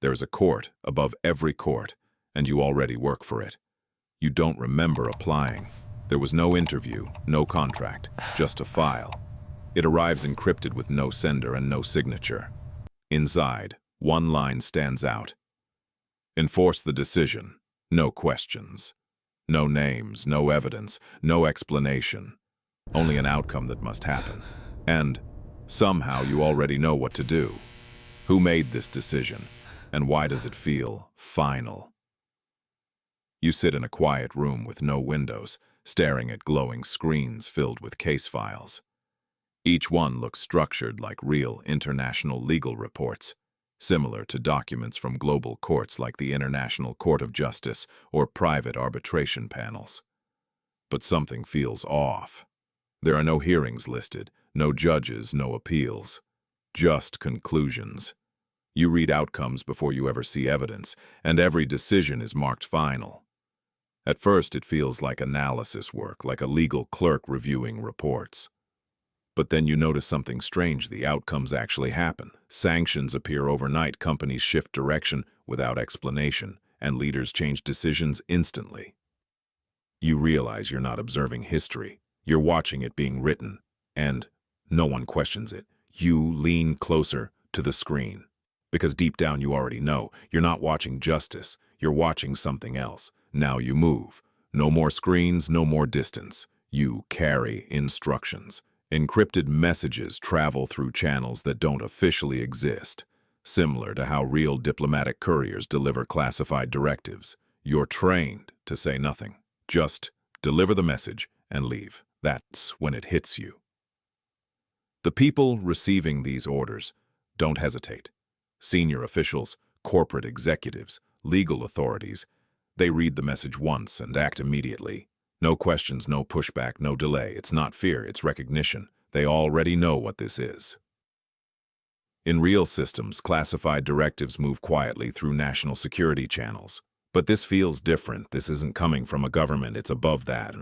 There is a court above every court, and you already work for it. You don't remember applying. There was no interview, no contract, just a file. It arrives encrypted with no sender and no signature. Inside, one line stands out. Enforce the decision. No questions. No names, no evidence, no explanation. Only an outcome that must happen. And somehow you already know what to do. Who made this decision? And why does it feel final? You sit in a quiet room with no windows, staring at glowing screens filled with case files. Each one looks structured like real international legal reports, similar to documents from global courts like the International Court of Justice or private arbitration panels. But something feels off. There are no hearings listed, no judges, no appeals. Just conclusions. You read outcomes before you ever see evidence, and every decision is marked final. At first, it feels like analysis work, like a legal clerk reviewing reports. But then you notice something strange. The outcomes actually happen. Sanctions appear overnight, companies shift direction without explanation, and leaders change decisions instantly. You realize you're not observing history. You're watching it being written, and no one questions it. You lean closer to the screen. Because deep down you already know, you're not watching justice, you're watching something else. Now you move. No more screens, no more distance. You carry instructions. Encrypted messages travel through channels that don't officially exist, similar to how real diplomatic couriers deliver classified directives. You're trained to say nothing. Just deliver the message and leave. That's when it hits you. The people receiving these orders don't hesitate. Senior officials, corporate executives, legal authorities, they read the message once and act immediately. No questions, no pushback, no delay. It's not fear, it's recognition. They already know what this is. In real systems, classified directives move quietly through national security channels. But this feels different. This isn't coming from a government, it's above that.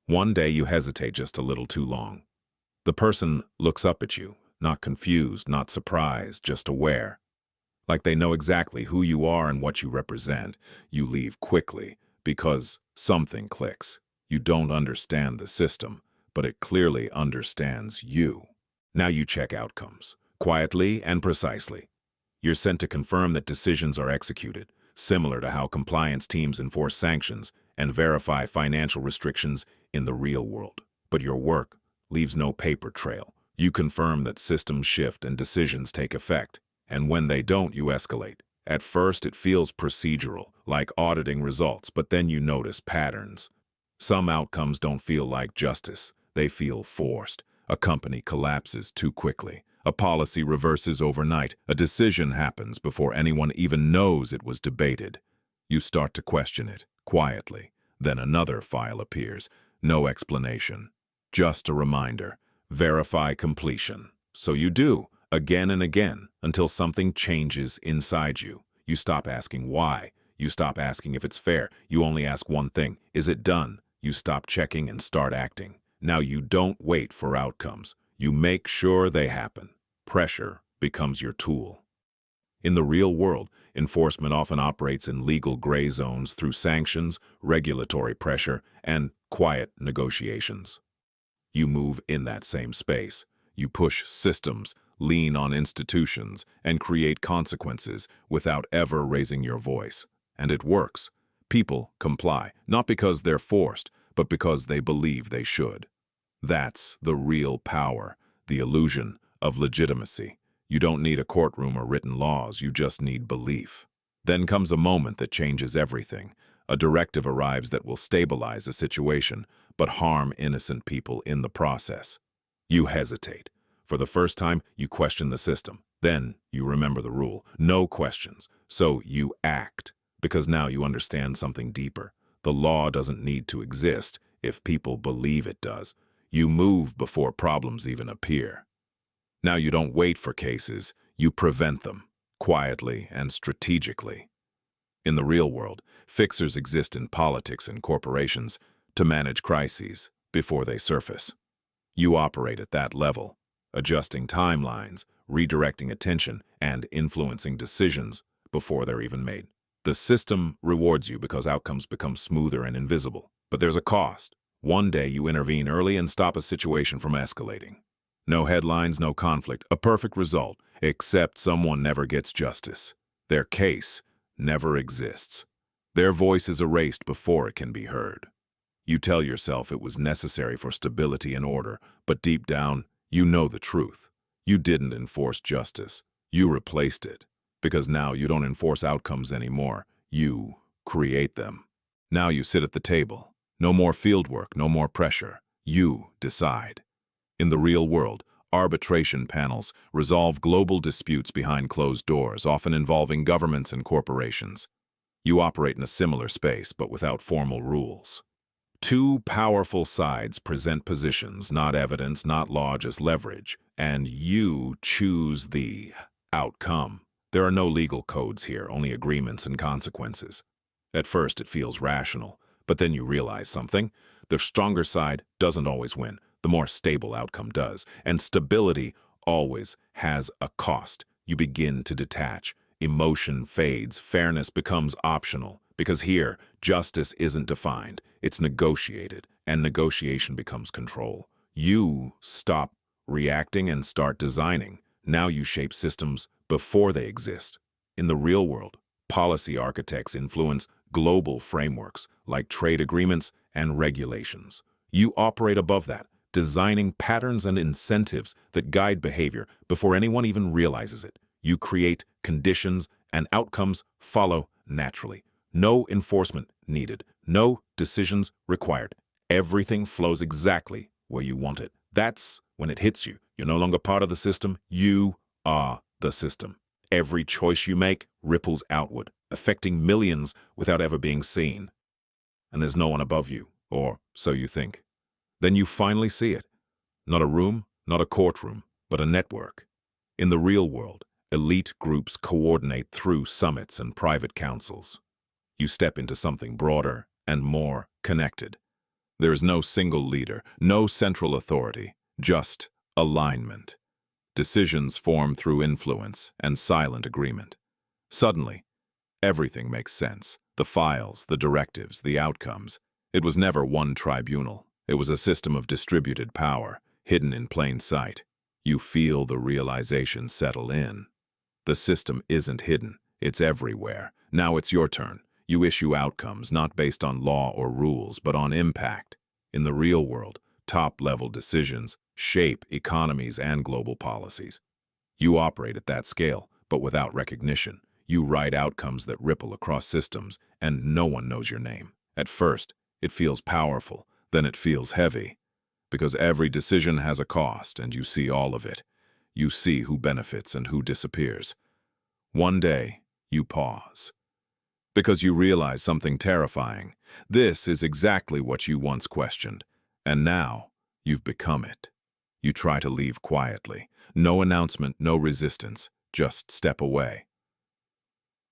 One day you hesitate just a little too long. The person looks up at you, not confused, not surprised, just aware. Like they know exactly who you are and what you represent. You leave quickly because something clicks. You don't understand the system, but it clearly understands you. Now you check outcomes, quietly and precisely. You're sent to confirm that decisions are executed, similar to how compliance teams enforce sanctions and verify financial restrictions in the real world. But your work leaves no paper trail. You confirm that systems shift and decisions take effect. And when they don't, you escalate. At first, it feels procedural, like auditing results, but then you notice patterns. Some outcomes don't feel like justice. They feel forced. A company collapses too quickly. A policy reverses overnight. A decision happens before anyone even knows it was debated. You start to question it, quietly. Then another file appears. No explanation. Just a reminder. Verify completion. So you do. Again and again, until something changes inside you. You stop asking why. You stop asking if it's fair. You only ask one thing. Is it done? You stop checking and start acting. Now you don't wait for outcomes. You make sure they happen. Pressure becomes your tool. In the real world, enforcement often operates in legal gray zones through sanctions, regulatory pressure, and quiet negotiations. You move in that same space. You push systems, lean on institutions, and create consequences without ever raising your voice. And it works. People comply, not because they're forced, but because they believe they should. That's the real power, the illusion of legitimacy. You don't need a courtroom or written laws, you just need belief. Then comes a moment that changes everything. A directive arrives that will stabilize a situation, but harm innocent people in the process. You hesitate. For the first time, you question the system. Then you remember the rule. No questions. So you act, because now you understand something deeper. The law doesn't need to exist if people believe it does. You move before problems even appear. Now you don't wait for cases, you prevent them, quietly and strategically. In the real world, fixers exist in politics and corporations to manage crises before they surface. You operate at that level, adjusting timelines, redirecting attention, and influencing decisions before they're even made. The system rewards you because outcomes become smoother and invisible. But there's a cost. One day you intervene early and stop a situation from escalating. No headlines, no conflict, a perfect result, except someone never gets justice. Their case never exists. Their voice is erased before it can be heard. You tell yourself it was necessary for stability and order, but deep down, you know the truth. You didn't enforce justice. You replaced it. Because now you don't enforce outcomes anymore. You create them. Now you sit at the table. No more fieldwork, no more pressure. You decide. In the real world, arbitration panels resolve global disputes behind closed doors, often involving governments and corporations. You operate in a similar space, but without formal rules. Two powerful sides present positions, not evidence, not law, just leverage, and you choose the outcome. There are no legal codes here, only agreements and consequences. At first, it feels rational, but then you realize something. The stronger side doesn't always win. The more stable outcome does, and stability always has a cost. You begin to detach. Emotion fades. Fairness becomes optional, because here, justice isn't defined. It's negotiated, and negotiation becomes control. You stop reacting and start designing. Now you shape systems before they exist. In the real world, policy architects influence global frameworks like trade agreements and regulations. You operate above that, designing patterns and incentives that guide behavior before anyone even realizes it. You create conditions and outcomes follow naturally. No enforcement needed. No decisions required. Everything flows exactly where you want it. That's when it hits you. You're no longer part of the system. You are the system. Every choice you make ripples outward, affecting millions without ever being seen. And there's no one above you, or so you think. Then you finally see it. Not a room, not a courtroom, but a network. In the real world, elite groups coordinate through summits and private councils. You step into something broader and more connected. There is no single leader, no central authority, just alignment. Decisions form through influence and silent agreement. Suddenly, everything makes sense. The files, the directives, the outcomes. It was never one tribunal. It was a system of distributed power, hidden in plain sight. You feel the realization settle in. The system isn't hidden. It's everywhere. Now it's your turn. You issue outcomes not based on law or rules, but on impact. In the real world, top-level decisions shape economies and global policies. You operate at that scale, but without recognition. You write outcomes that ripple across systems, and no one knows your name. At first, it feels powerful, then it feels heavy. Because every decision has a cost, and you see all of it. You see who benefits and who disappears. One day, you pause. Because you realize something terrifying. This is exactly what you once questioned, and now you've become it. You try to leave quietly. No announcement, no resistance, just step away.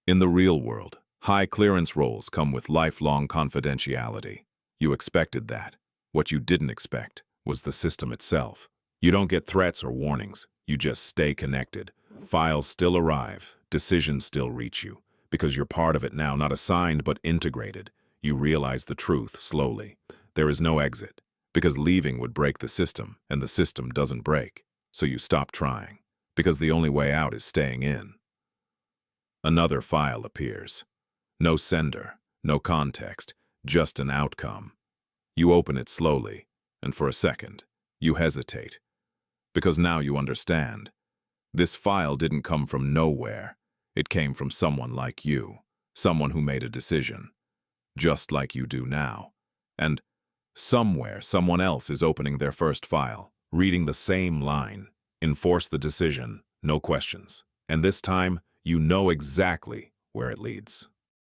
In the real world, high clearance roles come with lifelong confidentiality. You expected that. What you didn't expect was the system itself. You don't get threats or warnings. You just stay connected. Files still arrive. Decisions still reach you. Because you're part of it now, not assigned but integrated. You realize the truth slowly. There is no exit. Because leaving would break the system, and the system doesn't break. So you stop trying. Because the only way out is staying in. Another file appears. No sender, no context, just an outcome. You open it slowly, and for a second, you hesitate. Because now you understand. This file didn't come from nowhere. It came from someone like you, someone who made a decision, just like you do now. And somewhere, someone else is opening their first file, reading the same line. Enforce the decision, no questions. And this time, you know exactly where it leads.